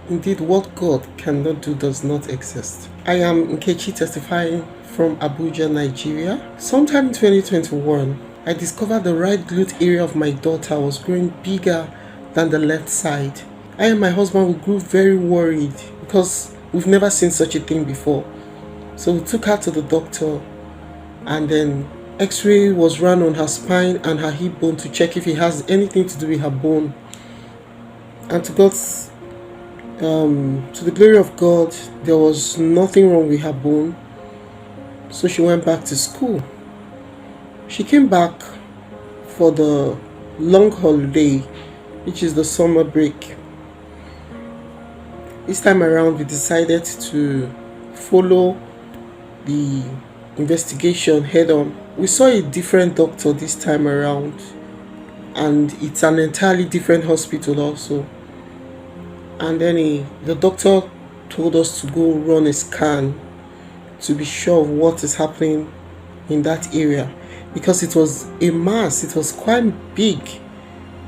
Indeed, what God cannot do does not exist. I am Nkechi, testifying from Abuja, Nigeria. Sometime in 2021, I discovered the right glute area of my daughter was growing bigger than the left side. I and my husband, we grew very worried because we've never seen such a thing before. So we took her to the doctor, and then X-ray was run on her spine and her hip bone to check if it has anything to do with her bone. And to the glory of God, there was nothing wrong with her bone. So she went back to school. She came back for the long holiday, which is the summer break. This time around, we decided to follow the investigation head on. We saw a different doctor this time around, and it's an entirely different hospital also. And then the doctor told us to go run a scan to be sure of what is happening in that area, because it was a mass. It was quite big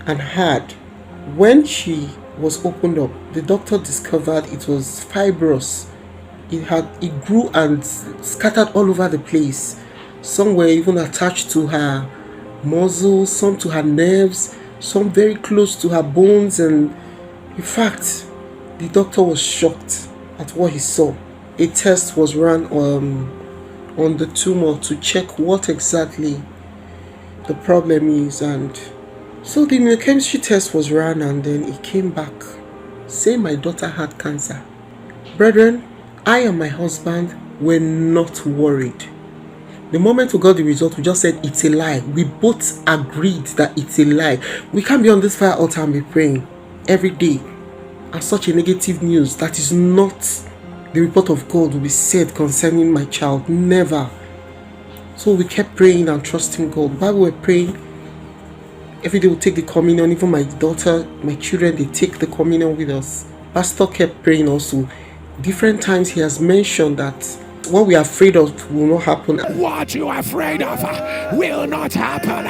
and hard. When she was opened up, the doctor discovered it was fibrous. It grew and scattered all over the place. Some were even attached to her muscles, some to her nerves, some very close to her bones, and in fact, the doctor was shocked at what he saw. A test was run on the tumor to check what exactly the problem is, and so the immunochemistry test was run, and then it came back saying my daughter had cancer. Brethren, I and my husband were not worried. The moment we got the result, we just said it's a lie. We both agreed that it's a lie. We can't be on this fire altar and be praying every day and such a negative news that is not the report of God will be said concerning my child. Never. So we kept praying and trusting God. While we were praying, every day we take the communion. Even my daughter, my children, they take the communion with us. Pastor kept praying also. Different times he has mentioned that what we are afraid of will not happen. What you are afraid of will not happen.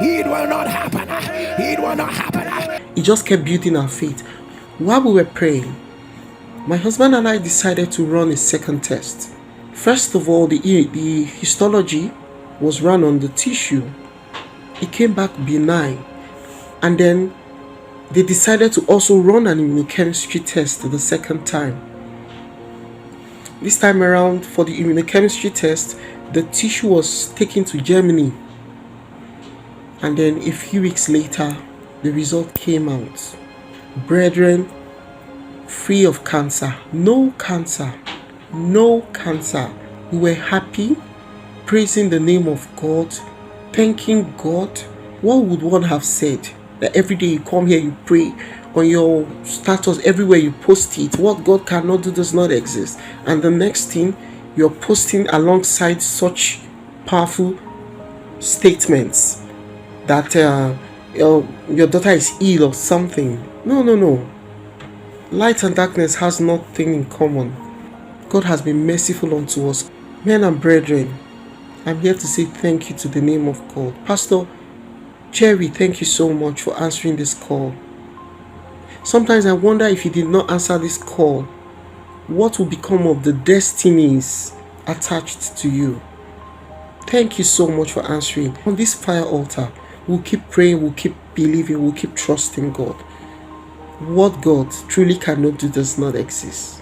It will not happen. It will not happen. It just kept building our faith. While we were praying, my husband and I decided to run a second test. First of all, the histology was run on the tissue. It came back benign. And then they decided to also run an immunochemistry test the second time. This time around, for the immunochemistry test, the tissue was taken to Germany. And then a few weeks later, the result came out. Brethren, free of cancer. No cancer. No cancer. We were happy, praising the name of God, thanking God. What would one have said? That every day you come here, you pray, on your status, everywhere you post it, what God cannot do does not exist. And the next thing, you're posting alongside such powerful statements that your daughter is ill or something. No. Light and darkness has nothing in common. God has been merciful unto us. Men and brethren, I'm here to say thank you to the name of God. Pastor Cherry, thank you so much for answering this call. Sometimes I wonder, if you did not answer this call, what will become of the destinies attached to you? Thank you so much for answering. On this fire altar, we'll keep praying, we'll keep believing, we'll keep trusting God. What God truly cannot do does not exist.